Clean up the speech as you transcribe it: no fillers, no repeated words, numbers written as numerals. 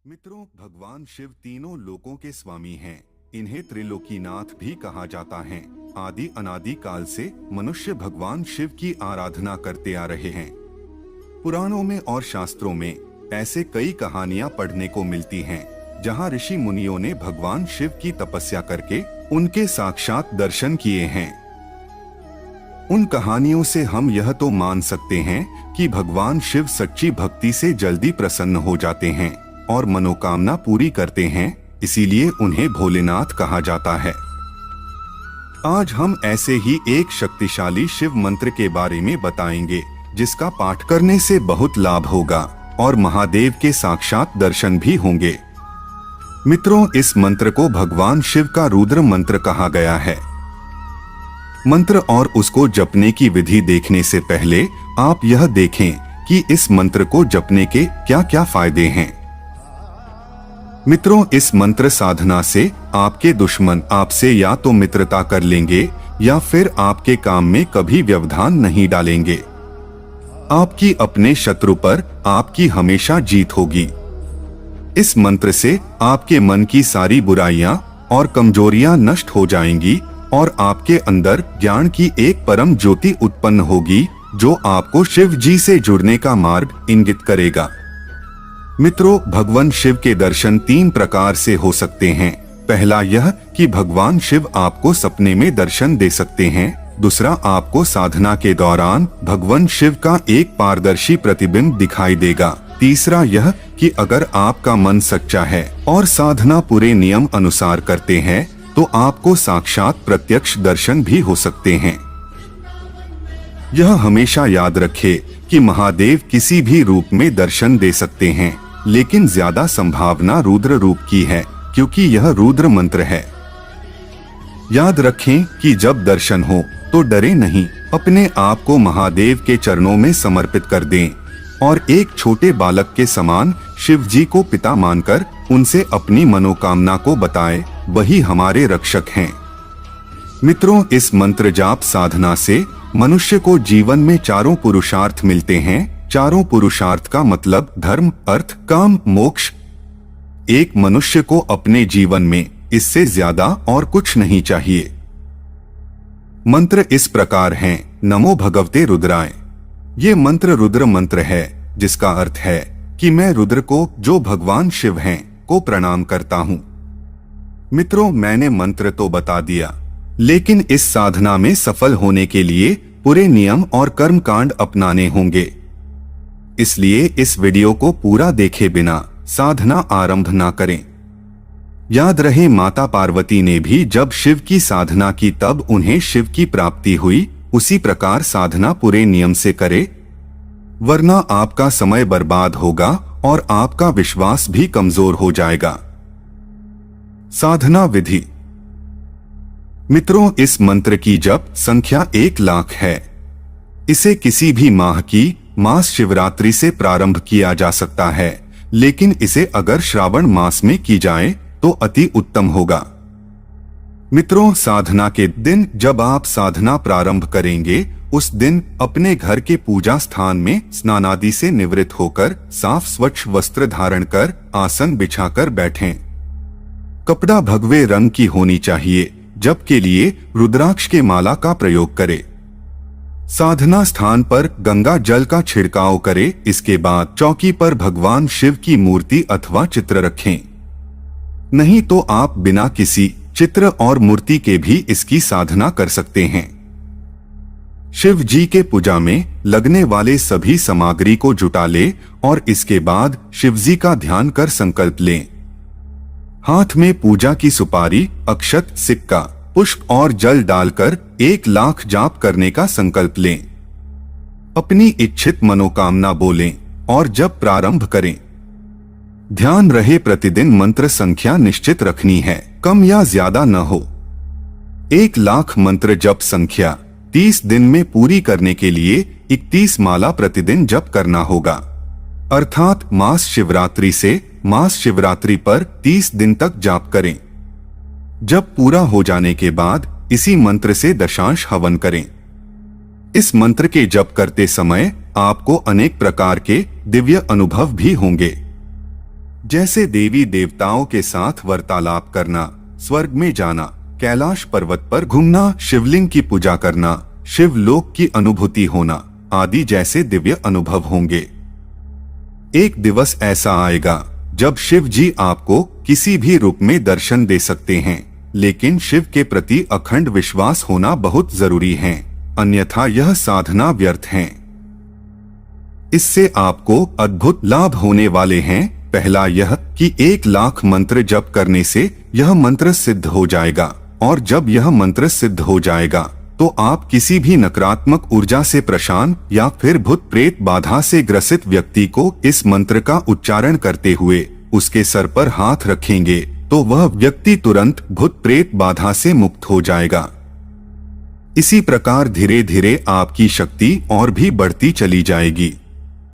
मित्रों, भगवान शिव तीनों लोकों के स्वामी हैं। इन्हें त्रिलोकीनाथ भी कहा जाता है। आदि अनादि काल से मनुष्य भगवान शिव की आराधना करते आ रहे हैं। पुराणों में और शास्त्रों में ऐसे कई कहानियां पढ़ने को मिलती हैं, जहां ऋषि मुनियों ने भगवान शिव की तपस्या करके उनके साक्षात दर्शन किए हैं। उन कहानियों से हम यह तो मान सकते हैं कि भगवान शिव सच्ची भक्ति से जल्दी प्रसन्न हो जाते हैं और मनोकामना पूरी करते हैं, इसीलिए उन्हें भोलेनाथ कहा जाता है। आज हम ऐसे ही एक शक्तिशाली शिव मंत्र के बारे में बताएंगे, जिसका पाठ करने से बहुत लाभ होगा और महादेव के साक्षात दर्शन भी होंगे। मित्रों, इस मंत्र को भगवान शिव का रुद्र मंत्र कहा गया है। मंत्र और उसको जपने की विधि देखने से पहले आप यह देखें कि इस मंत्र को जपने के क्या क्या फायदे हैं। मित्रों, इस मंत्र साधना से आपके दुश्मन आपसे या तो मित्रता कर लेंगे या फिर आपके काम में कभी व्यवधान नहीं डालेंगे। आपकी अपने शत्रु पर आपकी हमेशा जीत होगी। इस मंत्र से आपके मन की सारी बुराइयां और कमजोरियां नष्ट हो जाएंगी और आपके अंदर ज्ञान की एक परम ज्योति उत्पन्न होगी, जो आपको शिव जी से जुड़ने का मार्ग इंगित करेगा। मित्रों, भगवान शिव के दर्शन तीन प्रकार से हो सकते हैं। पहला यह कि भगवान शिव आपको सपने में दर्शन दे सकते हैं। दूसरा, आपको साधना के दौरान भगवान शिव का एक पारदर्शी प्रतिबिंब दिखाई देगा। तीसरा यह कि अगर आपका मन सच्चा है और साधना पूरे नियम अनुसार करते हैं, तो आपको साक्षात प्रत्यक्ष दर्शन भी हो सकते हैं। यह हमेशा याद रखें कि महादेव किसी भी रूप में दर्शन दे सकते हैं, लेकिन ज्यादा संभावना रुद्र रूप की है, क्योंकि यह रुद्र मंत्र है। याद रखें कि जब दर्शन हो तो डरे नहीं, अपने आप को महादेव के चरणों में समर्पित कर दें और एक छोटे बालक के समान शिव जी को पिता मानकर उनसे अपनी मनोकामना को बताएं, वही हमारे रक्षक हैं। मित्रों, इस मंत्र जाप साधना से मनुष्य को जीवन में चारों पुरुषार्थ मिलते हैं। चारों पुरुषार्थ का मतलब धर्म, अर्थ, काम, मोक्ष। एक मनुष्य को अपने जीवन में इससे ज्यादा और कुछ नहीं चाहिए। मंत्र इस प्रकार हैं। नमो भगवते रुद्राय। ये मंत्र रुद्र मंत्र है, जिसका अर्थ है कि मैं रुद्र को, जो भगवान शिव हैं, को प्रणाम करता हूँ। मित्रों, मैंने मंत्र तो बता दिया, लेकिन इस साधना में सफल होने के लिए पूरे नियम और कर्म कांड अपनाने होंगे। इसलिए इस वीडियो को पूरा देखे बिना साधना आरंभ ना करें। याद रहे, माता पार्वती ने भी जब शिव की साधना की तब उन्हें शिव की प्राप्ति हुई। उसी प्रकार साधना पूरे नियम से करे, वरना आपका समय बर्बाद होगा और आपका विश्वास भी कमजोर हो जाएगा। साधना विधि। मित्रों, इस मंत्र की जप संख्या 1,00,000 है। इसे किसी भी माह की मास शिवरात्रि से प्रारंभ किया जा सकता है, लेकिन इसे अगर श्रावण मास में की जाए तो अति उत्तम होगा। मित्रों, साधना के दिन जब आप साधना प्रारंभ करेंगे, उस दिन अपने घर के पूजा स्थान में स्नानादि से निवृत्त होकर साफ स्वच्छ वस्त्र धारण कर आसन बिछाकर बैठें। कपड़ा भगवे रंग की होनी चाहिए। जप के लिए रुद्राक्ष के माला का प्रयोग करें। साधना स्थान पर गंगा जल का छिड़काव करें। इसके बाद चौकी पर भगवान शिव की मूर्ति अथवा चित्र रखें। नहीं तो आप बिना किसी चित्र और मूर्ति के भी इसकी साधना कर सकते हैं। शिव जी के पूजा में लगने वाले सभी सामग्री को जुटा ले और इसके बाद शिव जी का ध्यान कर संकल्प लें। हाथ में पूजा की सुपारी, अक्षत, सिक्का, पुष्प और जल डालकर 1,00,000 जाप करने का संकल्प लें। अपनी इच्छित मनोकामना बोलें और जप प्रारंभ करें। ध्यान रहे, प्रतिदिन मंत्र संख्या निश्चित रखनी है, कम या ज्यादा न हो। 1,00,000 मंत्र जप संख्या 30 दिन में पूरी करने के लिए 31 माला प्रतिदिन जप करना होगा। अर्थात मास शिवरात्रि से मास शिवरात्रि पर 30 दिन तक जाप करें। जब पूरा हो जाने के बाद इसी मंत्र से दशांश हवन करें। इस मंत्र के जप करते समय आपको अनेक प्रकार के दिव्य अनुभव भी होंगे। जैसे देवी देवताओं के साथ वार्तालाप करना, स्वर्ग में जाना, कैलाश पर्वत पर घूमना, शिवलिंग की पूजा करना, शिवलोक की अनुभूति होना आदि जैसे दिव्य अनुभव होंगे। एक दिवस ऐसा आएगा जब शिव जी आपको किसी भी रूप में दर्शन दे सकते हैं, लेकिन शिव के प्रति अखंड विश्वास होना बहुत जरूरी है, अन्यथा यह साधना व्यर्थ है। इससे आपको अद्भुत लाभ होने वाले हैं। पहला यह कि 1 लाख मंत्र जप करने से यह मंत्र सिद्ध हो जाएगा, और जब यह मंत्र सिद्ध हो जाएगा तो आप किसी भी नकारात्मक ऊर्जा से परेशान या फिर भूत प्रेत बाधा से ग्रसित व्यक्ति को इस मंत्र का उच्चारण करते हुए उसके सर पर हाथ रखेंगे तो वह व्यक्ति तुरंत भूत प्रेत बाधा से मुक्त हो जाएगा। इसी प्रकार धीरे धीरे आपकी शक्ति और भी बढ़ती चली जाएगी।